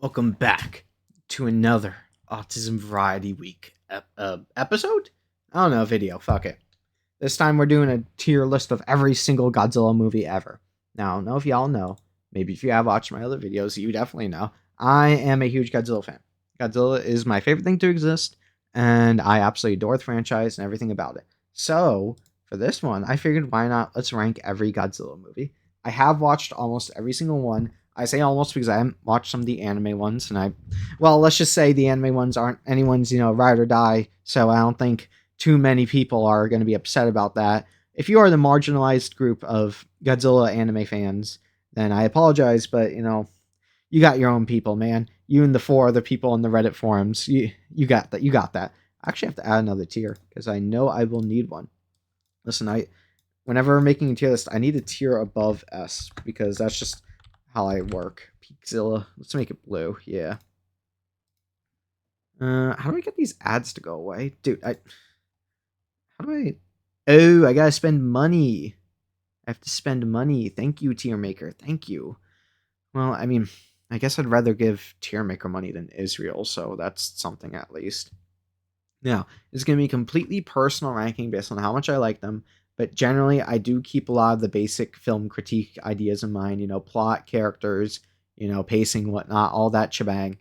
Welcome back to another Autism Variety Week episode? I don't know, video. Fuck it. This time we're doing a tier list of every single Godzilla movie ever. Now, I don't know if y'all know. Maybe if you have watched my other videos, you definitely know. I am a huge Godzilla fan. Godzilla is my favorite thing to exist, and I absolutely adore the franchise and everything about it. So, for this one, I figured why not let's rank every Godzilla movie. I have watched almost every single one. I say almost because I haven't watched some of the anime ones, and well, let's just say the anime ones aren't anyone's, ride or die, so I don't think too many people are going to be upset about that. If you are the marginalized group of Godzilla anime fans, then I apologize, but you got your own people, man. You and the four other people in the Reddit forums, you got that. You got that. I actually have to add another tier because I know I will need one. Listen, whenever making a tier list, I need a tier above S because that's just how I work. Peakzilla. Let's make it blue. Yeah. How do I get these ads to go away, dude? How do I? Oh, I gotta spend money. I have to spend money. Thank you, tier maker. Thank you. Well, I mean, I guess I'd rather give tier maker money than Israel, so that's something at least. Now, it's going to be completely personal ranking based on how much I like them, but generally, I do keep a lot of the basic film critique ideas in mind, plot, characters, pacing, whatnot, all that shebang.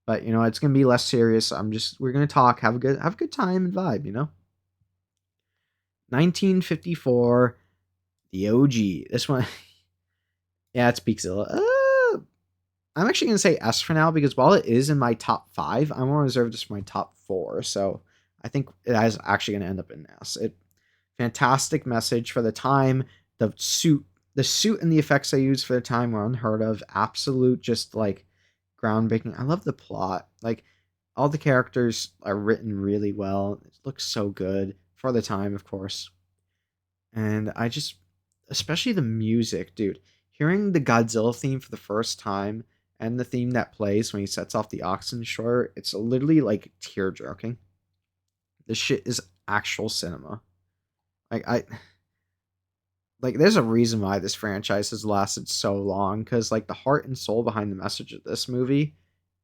But, it's going to be less serious. We're going to talk, have a good time and vibe. 1954, the OG. This one, yeah, it's Peakzilla. I'm actually going to say S for now because while it is in my top 5, I'm going to reserve this for my top 4. So I think it is actually going to end up in S. Fantastic message for the time. The suit and the effects they used for the time were unheard of. Absolute, just like groundbreaking. I love the plot. Like all the characters are written really well. It looks so good for the time, of course. And especially the music, dude. Hearing the Godzilla theme for the first time and the theme that plays when he sets off the oxygen shore, it's literally like tear jerking. This shit is actual cinema. Like there's a reason why this franchise has lasted so long, because like the heart and soul behind the message of this movie,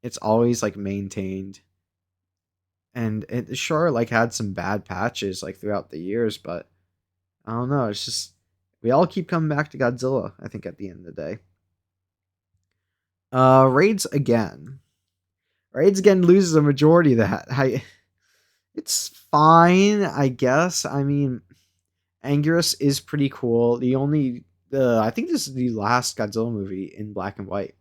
it's always like maintained. And it sure like had some bad patches like throughout the years, but I don't know, it's just we all keep coming back to Godzilla, I think, at the end of the day. Raids again. Raids again loses a majority of that. It's fine, I guess. I mean, Anguirus is pretty cool. I think this is the last Godzilla movie in black and white,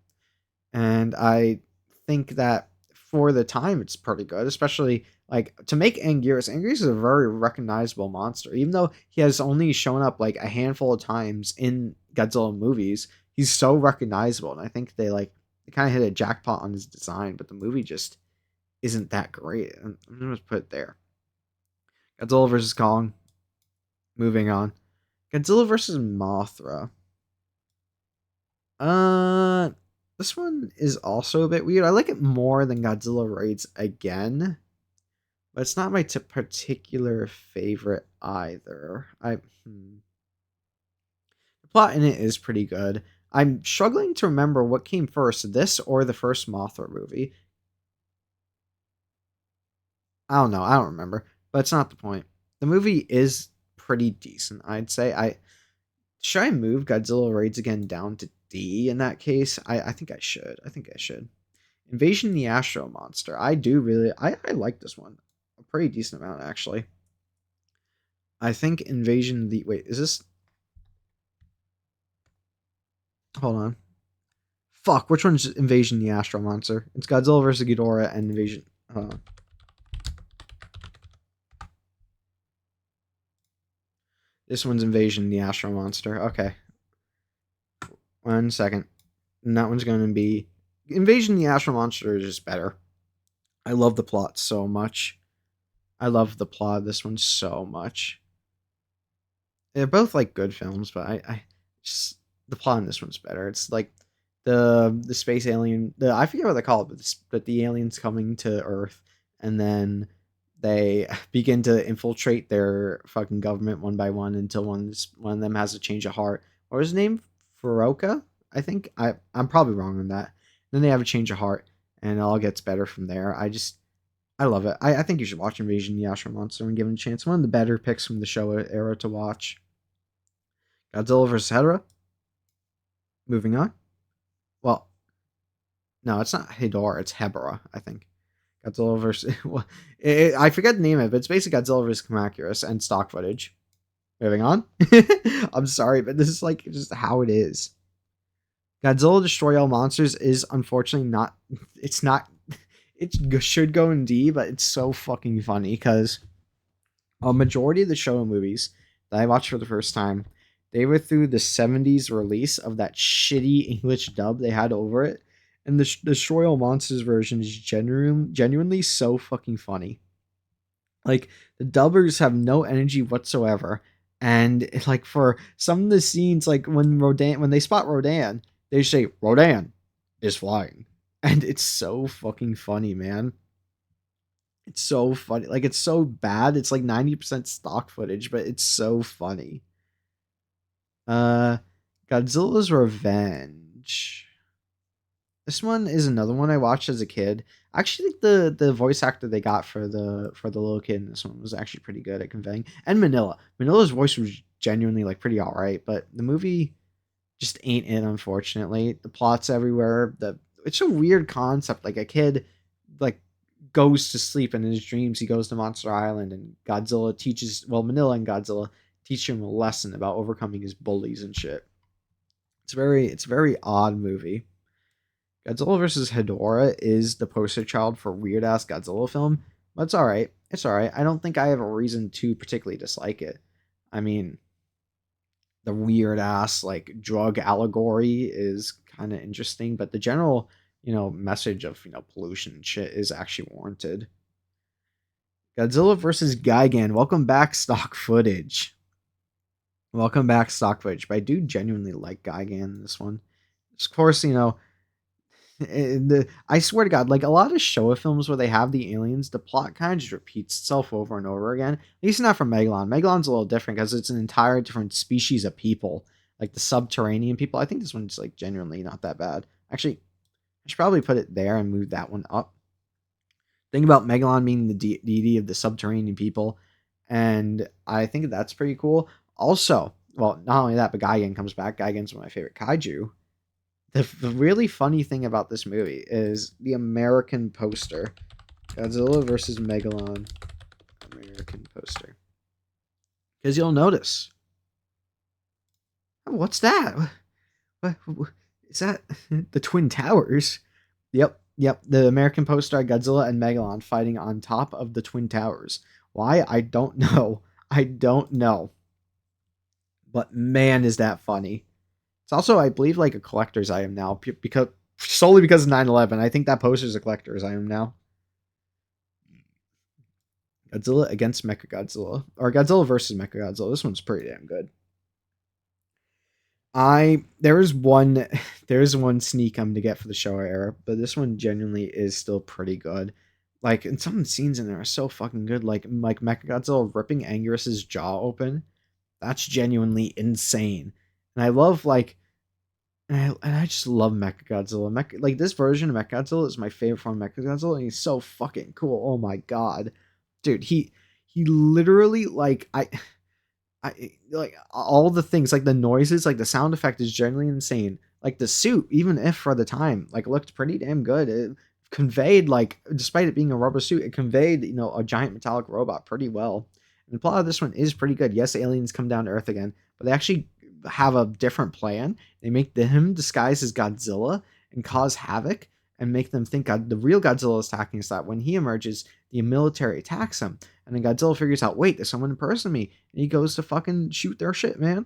and I think that for the time it's pretty good, especially like to make Anguirus. Anguirus is a very recognizable monster, even though he has only shown up like a handful of times in Godzilla movies. He's so recognizable, and I think they kind of hit a jackpot on his design, but the movie just isn't that great. I'm gonna put it there. Godzilla versus Kong. Moving on. Godzilla versus Mothra. Uh, this one is also a bit weird. I like it more than Godzilla Raids again, but it's not my particular favorite either. The plot in it is pretty good. I'm struggling to remember what came first, this or the first Mothra movie. I don't know. I don't remember, but it's not the point. The movie is pretty decent, I'd say. Should I move Godzilla Raids again down to D in that case? I think I should. I think I should. Invasion the Astro Monster. I like this one. A pretty decent amount, actually. I think Invasion the wait, is this hold on. Fuck, which one's Invasion the Astro Monster? It's Godzilla vs. Ghidorah and Invasion. This one's Invasion the Astro Monster. Okay. 1 second. And that one's going to be Invasion the Astro Monster is just better. I love the plot so much. I love the plot of this one so much. They're both like good films, but I just the plot in this one's better. It's like the space alien. I forget what they call it, but the aliens coming to Earth, and then they begin to infiltrate their fucking government one by one until one of them has a change of heart. What was his name? Furoka? I think I'm probably wrong on that. Then they have a change of heart, and it all gets better from there. I love it. I think you should watch Invasion of the Astro Monster and give it a chance. One of the better picks from the Showa era to watch. Godzilla vs. Hedorah. Moving on. Well, no, it's not Hedorah. It's Hebora, I think. Godzilla vs. Well, I forget the name of it, but it's basically Godzilla vs. Kamacuras and stock footage. Moving on. I'm sorry, but this is like just how it is. Godzilla Destroy All Monsters is unfortunately not. It's not. It should go in D, but it's so fucking funny because a majority of the Showa movies that I watched for the first time, they were through the 70s release of that shitty English dub they had over it. And the Destroy All Monsters version is genuinely so fucking funny. Like, the dubbers have no energy whatsoever. And, like, for some of the scenes, like, when they spot Rodan, they say, Rodan is flying. And it's so fucking funny, man. It's so funny. Like, it's so bad. It's like 90% stock footage, but it's so funny. Godzilla's Revenge. This one is another one I watched as a kid. I actually think the voice actor they got for the little kid in this one was actually pretty good at conveying. And Manila. Manila's voice was genuinely like pretty alright, but the movie just ain't it, unfortunately. The plot's everywhere. It's a weird concept. Like, a kid like goes to sleep, and in his dreams he goes to Monster Island, and Manila and Godzilla teach him a lesson about overcoming his bullies and shit. It's a very odd movie. Godzilla vs. Hedorah is the poster child for weird ass Godzilla film, but it's alright. It's alright. I don't think I have a reason to particularly dislike it. I mean, the weird ass like drug allegory is kind of interesting, but the general, message of, pollution and shit is actually warranted. Godzilla vs. Gigan. Welcome back, stock footage. Welcome back, stock footage. But I do genuinely like Gigan in this one. Of course, I swear to God, like, a lot of Showa films where they have the aliens, the plot kind of just repeats itself over and over again. At least not from Megalon. Megalon's a little different because it's an entire different species of people, like the subterranean people. I think this one's like genuinely not that bad. Actually, I should probably put it there and move that one up. Think about Megalon being the deity of the subterranean people, and I think that's pretty cool. Also, well, not only that, but Gigan comes back. Gigan's one of my favorite kaiju. The really funny thing about this movie is the American poster. Godzilla vs. Megalon American poster. Because you'll notice. Oh, what's that? What is that? The Twin Towers? Yep. The American poster, Godzilla and Megalon fighting on top of the Twin Towers. Why? I don't know. But man, is that funny. It's also, I believe, like a collector's item now, solely because of 9/11. I think that poster's a collector's item now. Godzilla against Mechagodzilla, or Godzilla versus Mechagodzilla. This one's pretty damn good. There is one sneak I'm to get for the Showa era, but this one genuinely is still pretty good. Like, and some scenes in there are so fucking good. Like Mechagodzilla ripping Angus's jaw open. That's genuinely insane. And I love I just love Mechagodzilla. Like, this version of Mechagodzilla is my favorite form of Mechagodzilla, and he's so fucking cool. Oh my god, dude, he literally I like all the things, like the noises, like the sound effect is generally insane. Like the suit, even if for the time, like, looked pretty damn good. It conveyed, like, despite it being a rubber suit, it conveyed a giant metallic robot pretty well. And the plot of this one is pretty good. Yes, aliens come down to Earth again, but they actually have a different plan. They make him disguise as Godzilla and cause havoc and make them think the real Godzilla is attacking, so that when he emerges, the military attacks him. And then Godzilla figures out, wait, there's someone impersonating me. And he goes to fucking shoot their shit, man.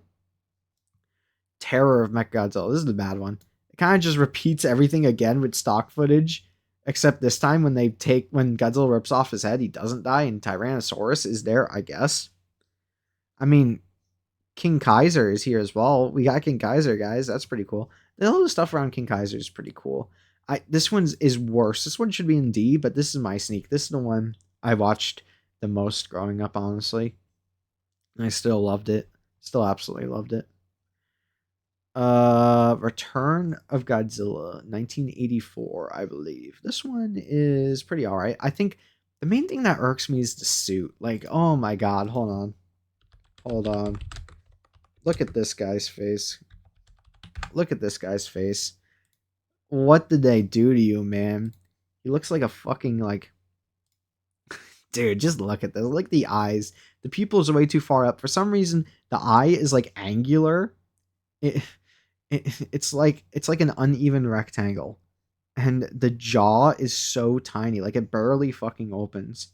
Terror of Mechagodzilla. This is the bad one. It kind of just repeats everything again with stock footage. Except this time when Godzilla rips off his head, he doesn't die, and Tyrannosaurus is there, I guess. I mean, King Kaiser is here as well. We got King Kaiser, guys. That's pretty cool. All the stuff around King Kaiser is pretty cool. This one is worse. This one should be in D, but this is my sneak. This is the one I watched the most growing up, honestly. And I still loved it. Still absolutely loved it. Return of Godzilla, 1984, I believe. This one is pretty alright. I think the main thing that irks me is the suit. Like, oh my god, hold on. Hold on. Look at this guy's face. Look at this guy's face. What did they do to you, man? He looks like a fucking, like... Dude, just look at this. Look at the eyes. The pupils are way too far up. For some reason, the eye is, like, angular. It, it's like an uneven rectangle. And the jaw is so tiny. Like, it barely fucking opens.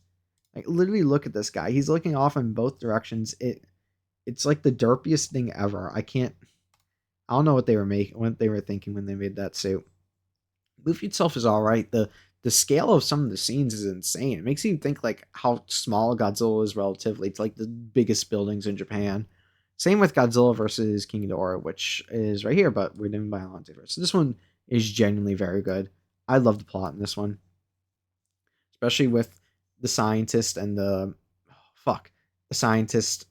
Like, literally look at this guy. He's looking off in both directions. It's like the derpiest thing ever. I don't know what they were thinking when they made that suit. The movie itself is all right. The scale of some of the scenes is insane. It makes you think like how small Godzilla is relatively to like the biggest buildings in Japan. Same with Godzilla versus King Ghidorah, which is right here, but we're doing Biollante first. So this one is genuinely very good. I love the plot in this one, especially with the scientist and the scientist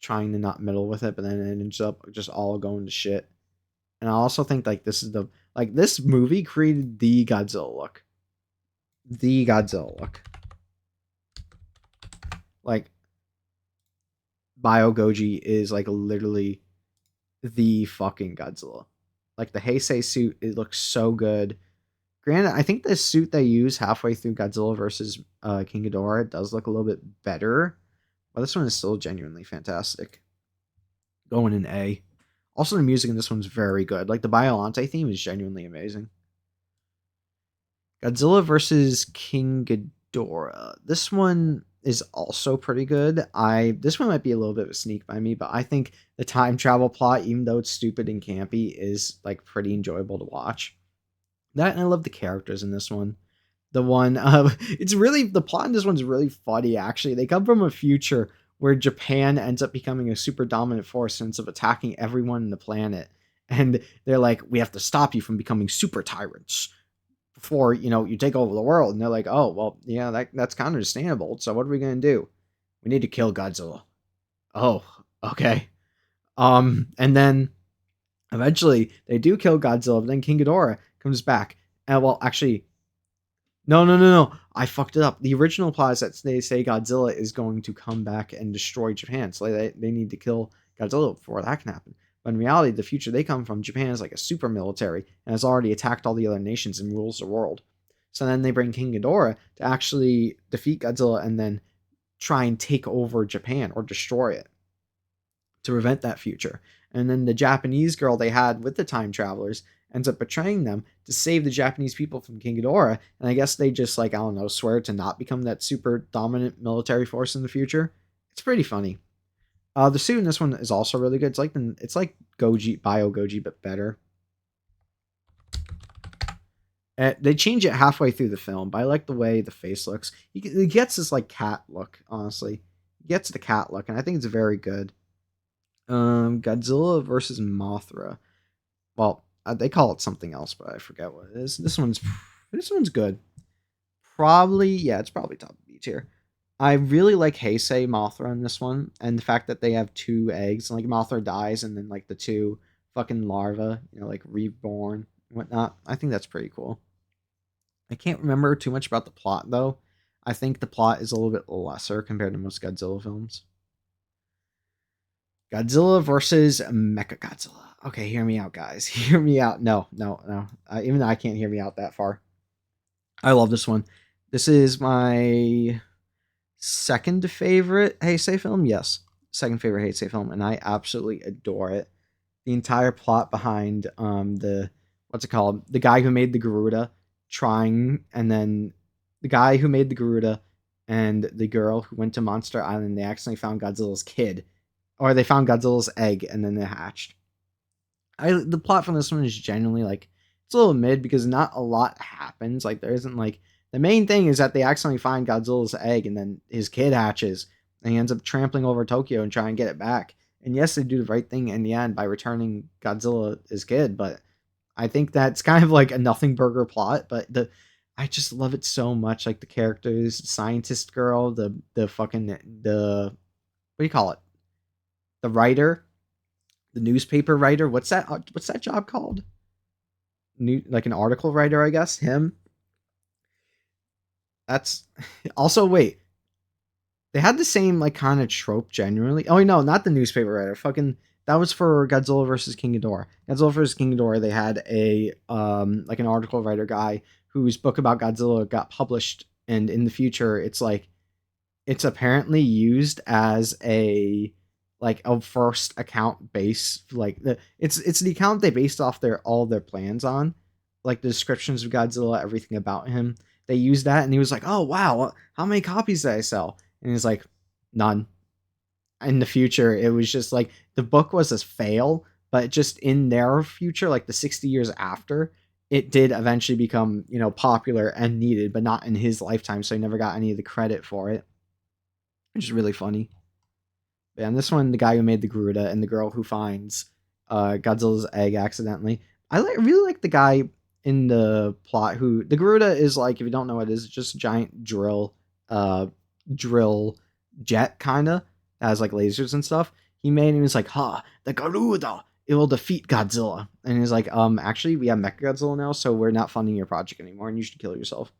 trying to not meddle with it, but then it ends up just all going to shit. And I also think like this movie created the Godzilla look. The Godzilla look. Like Bio Goji is like literally the fucking Godzilla. Like the Heisei suit, it looks so good. Granted, I think the suit they use halfway through Godzilla versus King Ghidorah does look a little bit better, but this one is still genuinely fantastic. Going in A. Also, the music in this one's very good. Like the Biollante theme is genuinely amazing. Godzilla versus King Ghidorah. This one is also pretty good. This one might be a little bit of a sneak by me, but I think the time travel plot, even though it's stupid and campy, is like pretty enjoyable to watch. That and I love the characters in this one. It's really the plot in this one's really funny. Actually, they come from a future where Japan ends up becoming a super dominant force and ends up attacking everyone in the planet, and they're like, "We have to stop you from becoming super tyrants before you take over the world." And they're like, "Oh well, yeah, that's kind of understandable. So what are we gonna do? We need to kill Godzilla." Oh, okay. And then eventually they do kill Godzilla, but then King Ghidorah comes back. And well, actually, no. I fucked it up. The original plot is that they say Godzilla is going to come back and destroy Japan. So they need to kill Godzilla before that can happen. But in reality, the future they come from, Japan is like a super military and has already attacked all the other nations and rules the world. So then they bring King Ghidorah to actually defeat Godzilla and then try and take over Japan or destroy it to prevent that future. And then the Japanese girl they had with the time travelers ends up betraying them to save the Japanese people from King Ghidorah. And I guess they just, like, I don't know, swear to not become that super dominant military force in the future. It's pretty funny. The suit in this one is also really good. It's like Goji, Bio Goji, but better. They change it halfway through the film, but I like the way the face looks. He gets this like cat look, honestly. He gets the cat look, and I think it's very good. Godzilla versus Mothra. Well, they call it something else, but I forget what it is. This one's good. Probably, yeah, it's probably top B tier. I really like Heisei Mothra in this one, and the fact that they have two eggs, and like Mothra dies, and then like the two fucking larvae, like reborn and whatnot. I think that's pretty cool. I can't remember too much about the plot though. I think the plot is a little bit lesser compared to most Godzilla films. Godzilla versus Mechagodzilla. Okay, hear me out, guys. Hear me out. No. Even though I can't hear me out that far. I love this one. This is my second favorite Heisei film. Yes, second favorite Heisei film, and I absolutely adore it. The entire plot behind the what's it called? The guy who made the Garuda trying, and then the guy who made the Garuda and the girl who went to Monster Island. They accidentally found Godzilla's kid, or they found Godzilla's egg, and then they hatched. The plot from this one is genuinely like it's a little mid because not a lot happens. Like there isn't like the main thing is that they accidentally find Godzilla's egg and then his kid hatches and he ends up trampling over Tokyo and trying to get it back. And yes, they do the right thing in the end by returning Godzilla his kid, but I think that's kind of like a nothing burger plot. But I just love it so much. Like the characters, the scientist girl, the fucking the what do you call it? The writer, the newspaper writer. What's that job called? Like an article writer, I guess. Him. That's also wait. They had the same like kind of trope genuinely. Oh no, not the newspaper writer. Fucking that was for Godzilla versus King Ghidorah. Godzilla versus King Ghidorah. They had a like an article writer guy whose book about Godzilla got published, and in the future, it's like it's apparently used as a first account base it's the account they based off their all their plans on, like the descriptions of Godzilla, everything about him. They used that, and he was like, "Oh wow, how many copies did I sell?" And he's like, "None." In the future, it was just like the book was a fail, but just in their future, like the 60 years after, it did eventually become popular and needed, but not in his lifetime, so he never got any of the credit for it, which is really funny. Yeah, and this one, the guy who made the Garuda and the girl who finds Godzilla's egg accidentally. Really like the guy in the plot who the Garuda is like. If you don't know what it is, it's just a giant drill jet kind of that has like lasers and stuff. He made him. He's like, "Ha, the Garuda, it will defeat Godzilla." And he's like, actually, we have Mecha Godzilla now, so we're not funding your project anymore, and you should kill yourself."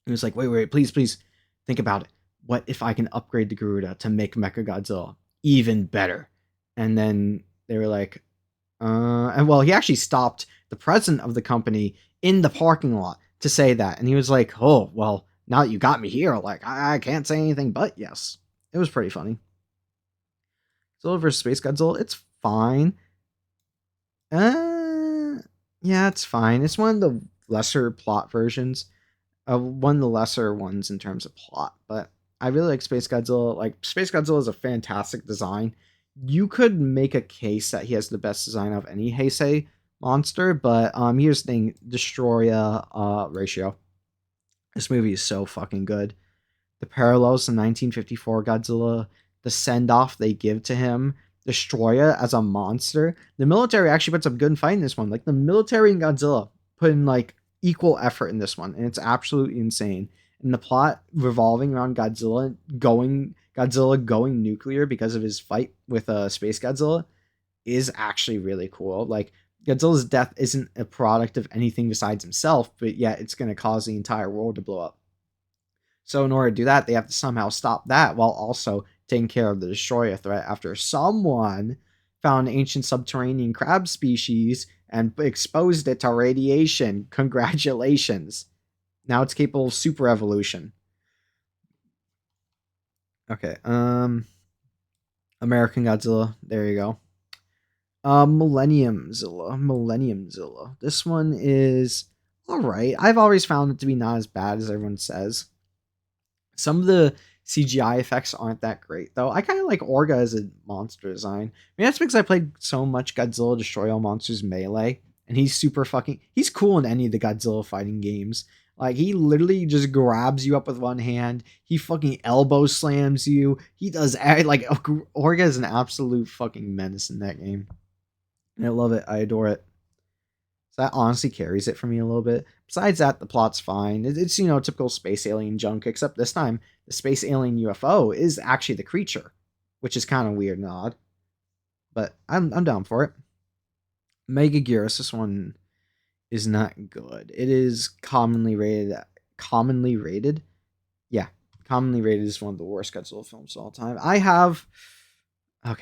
And he's like, "Wait, please, think about it. What if I can upgrade the Garuda to make Mechagodzilla even better?" And then they were like, and well, he actually stopped the president of the company in the parking lot to say that. And he was like, "Oh, well, now that you got me here, like, I can't say anything but yes." It was pretty funny. Godzilla vs. Space Godzilla, it's fine. Uh, yeah, it's fine. It's one of the lesser plot versions. One of the lesser ones in terms of plot, but I really like Space Godzilla. Like Space Godzilla is a fantastic design. You could make a case that he has the best design of any Heisei monster, but here's the thing: Destroyer ratio. This movie is so fucking good. The parallels to 1954 Godzilla, the send off they give to him, Destroyer as a monster. The military actually puts up good fight in this one. Like the military and Godzilla put in like equal effort in this one, and it's absolutely insane. And the plot revolving around Godzilla going nuclear because of his fight with Space Godzilla is actually really cool. Like Godzilla's death isn't a product of anything besides himself, but yet it's going to cause the entire world to blow up. So in order to do that, they have to somehow stop that while also taking care of the destroyer threat after someone found an ancient subterranean crab species and exposed it to radiation. Congratulations. Now it's capable of super evolution. Okay, American Godzilla. There you go. Millennium Zilla. This one is alright. I've always found it to be not as bad as everyone says. Some of the CGI effects aren't that great, though. I kind of like Orga as a monster design. I mean, that's because I played so much Godzilla Destroy All Monsters Melee, and he's he's cool in any of the Godzilla fighting games. Like, he literally just grabs you up with one hand. He fucking elbow slams you. He does, like, Orga is an absolute fucking menace in that game. And I love it. I adore it. So that honestly carries it for me a little bit. Besides that, the plot's fine. It's typical space alien junk, except this time the space alien UFO is actually the creature, which is kind of weird and odd. But I'm down for it. Mega Gearus, this one is not good. It is commonly rated. Commonly rated? Yeah. Commonly rated is one of the worst Godzilla films of all time. I have I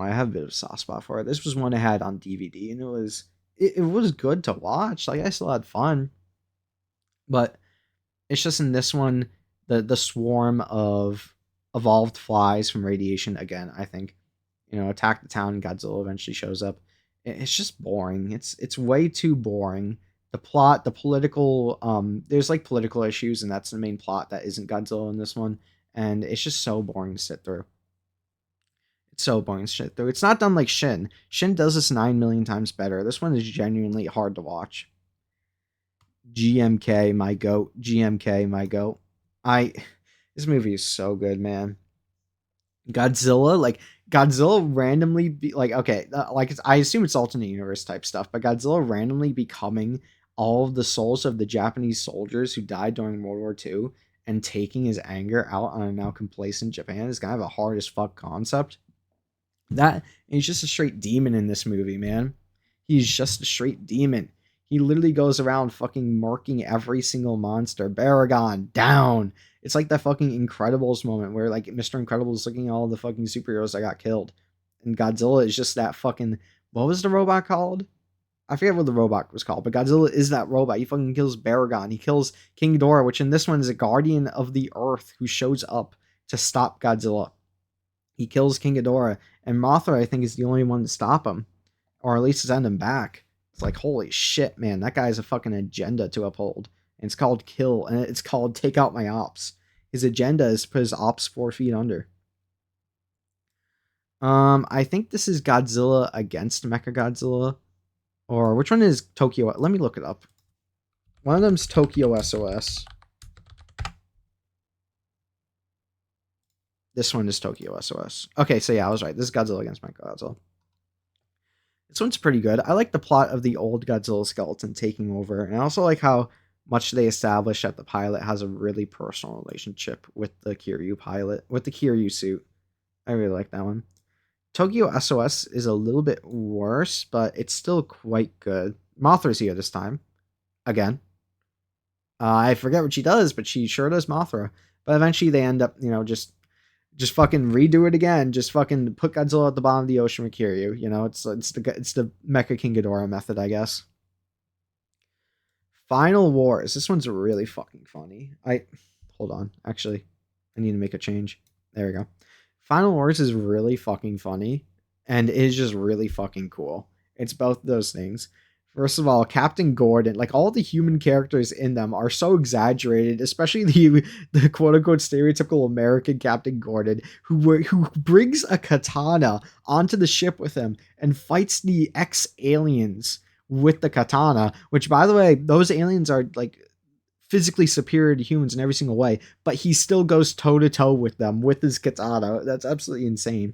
have a bit of a soft spot for it. This was one I had on DVD, and it was good to watch. Like, I still had fun. But it's just in this one, the swarm of evolved flies from radiation again, I think, attack the town. Godzilla eventually shows up. It's just boring. It's way too boring. The plot, the political, there's like political issues, and that's the main plot that isn't Godzilla in this one. And it's just so boring to sit through. It's so boring to sit through. It's not done like Shin. Shin does this 9 million times better. This one is genuinely hard to watch. GMK, my goat. GMK, my goat. This movie is so good, man. Godzilla randomly be like, okay, I assume it's alternate universe type stuff, but Godzilla randomly becoming all of the souls of the Japanese soldiers who died during World War II and taking his anger out on a now complacent Japan is kind of a hard as fuck concept. That he's just a straight demon in this movie, man. He's just a straight demon. He literally goes around fucking marking every single monster. Baragon down. It's like that fucking Incredibles moment where like Mr. Incredible is looking at all the fucking superheroes that ghot killed, and Godzilla is just that fucking, what was the robot called? I forget what the robot was called, but Godzilla is that robot. He fucking kills Baragon. He kills King Ghidorah, which in this one is a guardian of the Earth who shows up to stop Godzilla. He kills King Ghidorah, and Mothra, I think, is the only one to stop him, or at least send him back. It's like, holy shit, man, that guy has a fucking agenda to uphold. And it's called kill, and it's called take out my ops. His agenda is to put his ops 4 feet under. I think this is Godzilla against Mechagodzilla. Or which one is Tokyo? Let me look it up. One of them's Tokyo SOS. This one is Tokyo SOS. Okay, so yeah, I was right. This is Godzilla against Mechagodzilla. This one's pretty good. I like the plot of the old Godzilla skeleton taking over, and I also like how much they establish that the pilot has a really personal relationship with the Kiryu pilot, with the Kiryu suit. I really like that one. Tokyo SOS is a little bit worse, but it's still quite good. Mothra's here this time. Again. I forget what she does, but she sure does Mothra. But eventually they end up, just fucking redo it again. Just fucking put Godzilla at the bottom of the ocean with Kiryu. It's the Mecha King Ghidorah method, I guess. Final Wars. This one's really fucking funny. Hold on. Actually, I need to make a change. There we go. Final Wars is really fucking funny, and it is just really fucking cool. It's both those things. First of all, Captain Gordon, like all the human characters in them are so exaggerated, especially the quote unquote stereotypical American Captain Gordon, who brings a katana onto the ship with him and fights the ex-aliens with the katana, which by the way, those aliens are like physically superior to humans in every single way, but he still goes toe to toe with them with his katana. That's absolutely insane.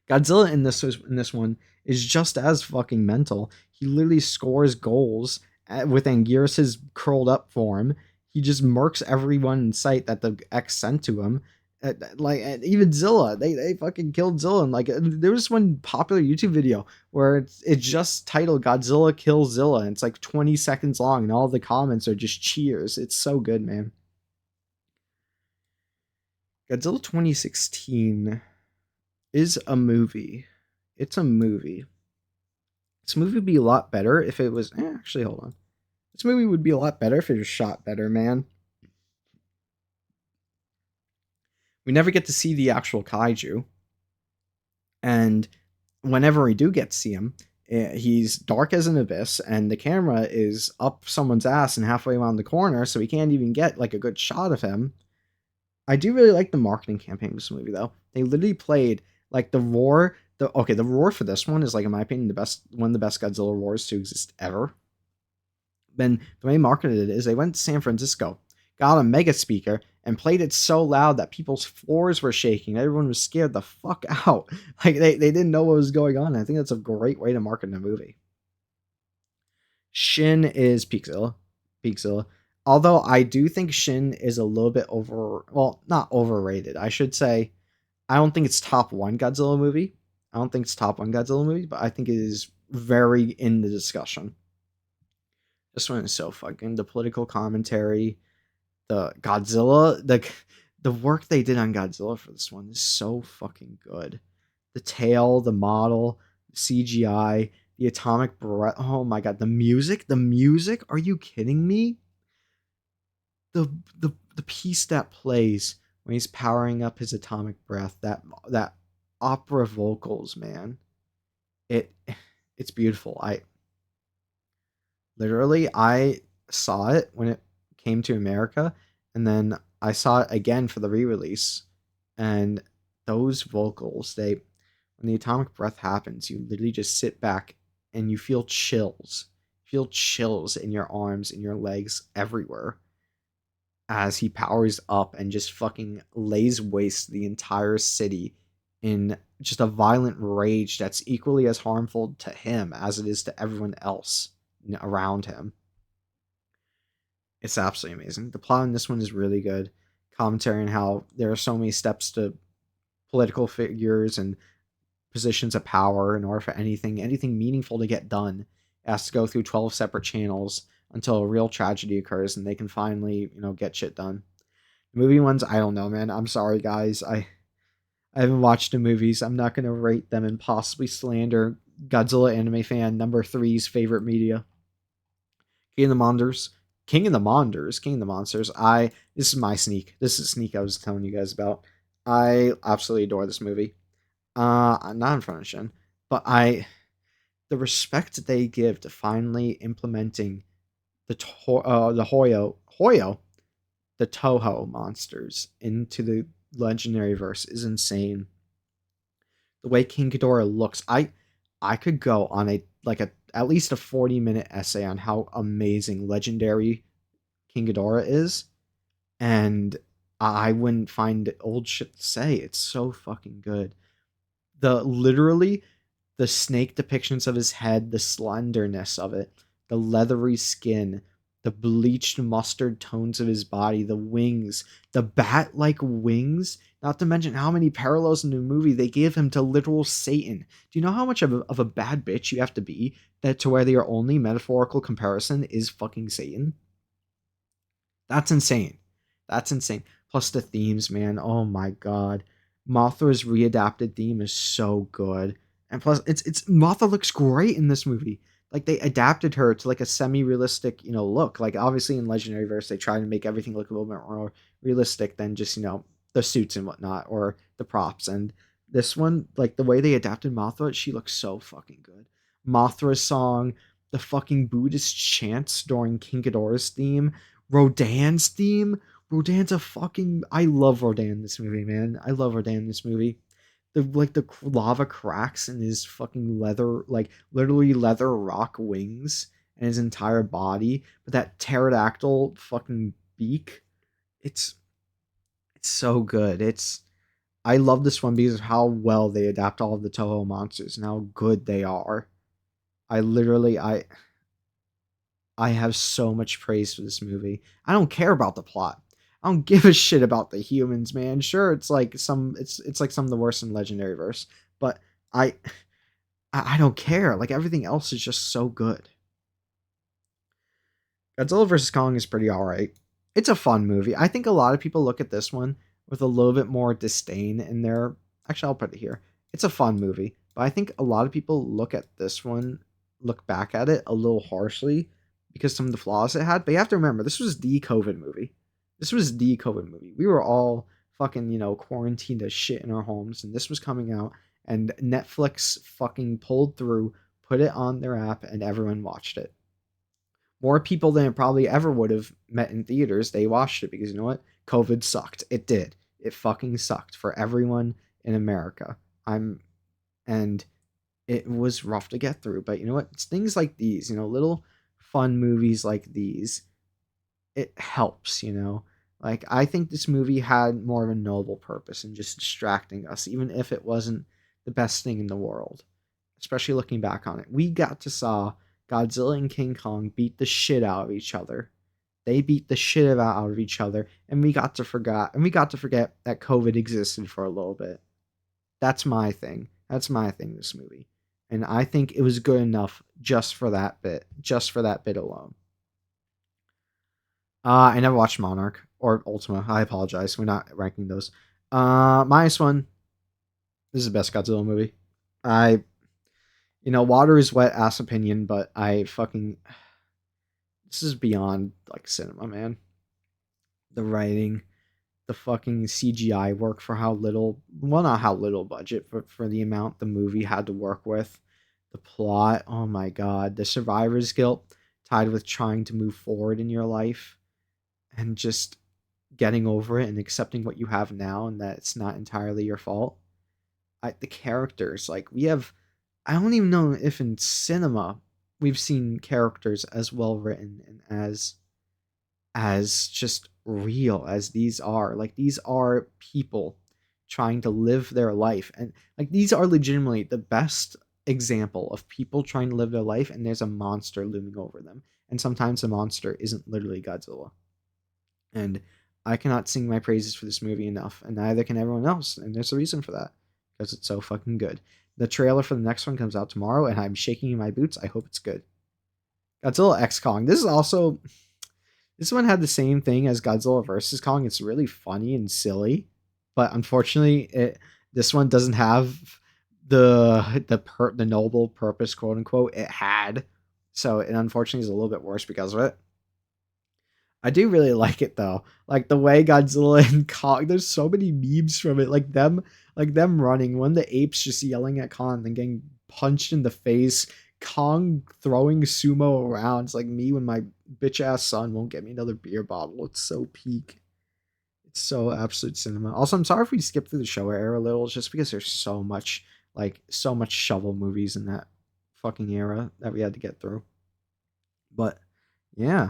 Godzilla in this one is just as fucking mental. He literally scores goals with Anguirus's curled up form. He just murks everyone in sight that the X sent to him. Even Zilla, they fucking killed Zilla. And there was one popular YouTube video where it's just titled Godzilla Kills Zilla, and it's like 20 seconds long, and all the comments are just cheers. It's so good, man. Godzilla 2016 is a movie. It's a movie. This movie would be a lot better if it was... actually, hold on. This movie would be a lot better if it was shot better, man. We never get to see the actual kaiju. And whenever we do get to see him, he's dark as an abyss, and the camera is up someone's ass and halfway around the corner, so we can't even get like a good shot of him. I do really like the marketing campaign of this movie, though. They literally played like the roar. The roar for this one is, like, in my opinion, one of the best Godzilla roars to exist ever. Then the way they marketed it is they went to San Francisco, got a mega speaker, and played it so loud that people's floors were shaking. Everyone was scared the fuck out. Like they didn't know what was going on. I think that's a great way to market a movie. Shin is Peakzilla. Although I do think Shin is a little bit not overrated. I should say, I don't think it's top one Godzilla movie. But I think it is very in the discussion. This one is so fucking, the political commentary, the Godzilla, the work they did on Godzilla for this one is so fucking good. The tail, the model, the CGI, the atomic breath. Oh my god, the music. Are you kidding me? The piece that plays when he's powering up his atomic breath, that opera vocals, man. It's beautiful. I saw it when it came to America, and then I saw it again for the re-release, and those vocals, when the atomic breath happens, you literally just sit back and you feel chills in your arms, in your legs, everywhere, as he powers up and just fucking lays waste the entire city in just a violent rage that's equally as harmful to him as it is to everyone else around him. It's absolutely amazing. The plot in this one is really good. Commentary on how there are so many steps to political figures and positions of power in order for anything meaningful to get done. It has to go through 12 separate channels until a real tragedy occurs and they can finally, get shit done. The movie ones, I don't know, man. I'm sorry, guys. I haven't watched the movies. I'm not going to rate them and possibly slander Godzilla anime fan number three's favorite media. King of the Monsters. King of the Monsters. This is my sneak. This is a sneak I was telling you guys about. I absolutely adore this movie. Not in front of Shin, but the respect they give to finally implementing the Toho monsters into the legendary verse is insane. The way King Ghidorah looks, I could go on a at least a 40-minute essay on how amazing legendary King Ghidorah is, and I wouldn't find old shit to say. It's so fucking good. Literally the snake depictions of his head, the slenderness of it, the leathery skin, the bleached mustard tones of his body, the wings, the bat-like wings, not to mention how many parallels in the movie they give him to literal Satan. Do you know how much of a bad bitch you have to be that to where your only metaphorical comparison is fucking Satan? That's insane. That's insane. Plus the themes, man. Oh my god. Mothra's readapted theme is so good. And plus it's Mothra looks great in this movie. Like they adapted her to like a semi-realistic, look. Like obviously in Legendary Verse they try to make everything look a little bit more realistic than just, the suits and whatnot or the props. And this one, like the way they adapted Mothra, she looks so fucking good. Mothra's song, the fucking Buddhist chants during King Ghidorah's theme, Rodan's theme. Rodan's a fucking. I love Rodan in this movie, man. I love Rodan in this movie. The lava cracks in his fucking leather, like literally leather rock wings and his entire body, but that pterodactyl fucking beak. It's so good. I love this one because of how well they adapt all of the Toho monsters and how good they are. I have so much praise for this movie. I don't care about the plot. I don't give a shit about the humans, man. Sure, it's like it's like some of the worst in Legendary Verse, but I I don't care. Like everything else is just so good. Godzilla vs Kong is pretty alright. It's a fun movie. I think a lot of people look at this one with a little bit more disdain in their. Actually, I'll put it here. It's a fun movie, but I think a lot of people look back at it a little harshly because some of the flaws it had. But you have to remember, this was the COVID movie. This was the COVID movie. We were all fucking, quarantined as shit in our homes, and this was coming out, and Netflix fucking pulled through, put it on their app, and everyone watched it. More people than it probably ever would have met in theaters, they watched it because you know what? COVID sucked. It did. It fucking sucked for everyone in America. And it was rough to get through. But you know what? It's things like these, little fun movies like these, it helps, Like, I think this movie had more of a noble purpose in just distracting us, even if it wasn't the best thing in the world. Especially looking back on it. We got to saw Godzilla and King Kong beat the shit out of each other. They beat the shit out of each other, and we got to forget that COVID existed for a little bit. That's my thing. That's my thing, this movie. And I think it was good enough just for that bit. Just for that bit alone. I never watched Monarch or Ultima. I apologize. We're not ranking those. Minus One. This is the best Godzilla movie. Water is wet ass opinion, but this is beyond like cinema, man. The writing, the fucking CGI work for how little, well, not how little budget, but for the amount the movie had to work with. The plot, oh my god, the survivor's guilt tied with trying to move forward in your life and just getting over it and accepting what you have now and that it's not entirely your fault. The characters, like I don't even know if in cinema we've seen characters as well written and as just real as these are. Like these are people trying to live their life, and like these are legitimately the best example of people trying to live their life, and there's a monster looming over them, and sometimes the monster isn't literally Godzilla. And I cannot sing my praises for this movie enough, and neither can everyone else, and there's a reason for that, because it's so fucking good. The trailer for the next one comes out tomorrow, and I'm shaking in my boots. I hope it's good. Godzilla X Kong. This one had the same thing as Godzilla versus Kong. It's really funny and silly, but unfortunately, this one doesn't have the noble purpose, quote unquote, it had. So it unfortunately is a little bit worse because of it. I do really like it though. Like the way Godzilla and Kong, there's so many memes from it. Like them running, one of the apes just yelling at Kong and getting punched in the face. Kong throwing sumo around. It's like me when my bitch ass son won't get me another beer bottle. It's so peak. It's so absolute cinema. Also, I'm sorry if we skipped through the Showa era a little, just because there's so much shovel movies in that fucking era that we had to get through. But yeah,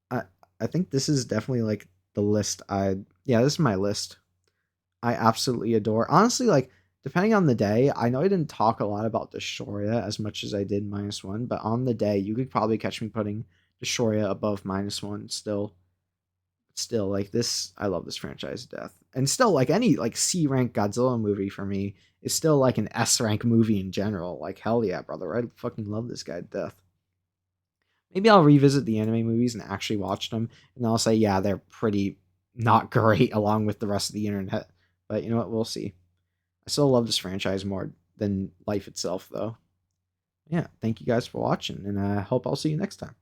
I I think this is definitely like the list. Yeah, this is my list. I absolutely adore. Honestly, like depending on the day, I know I didn't talk a lot about Destroya as much as I did minus one, but on the day, you could probably catch me putting Destroya above minus one still. Still, like this, I love this franchise to death. And still, like any like C rank Godzilla movie for me is still like an S rank movie in general. Like hell yeah, brother, I fucking love this guy to death. Maybe I'll revisit the anime movies and actually watch them, and I'll say, yeah, they're pretty not great along with the rest of the internet. But you know what? We'll see. I still love this franchise more than life itself, though. Yeah, thank you guys for watching, and I hope I'll see you next time.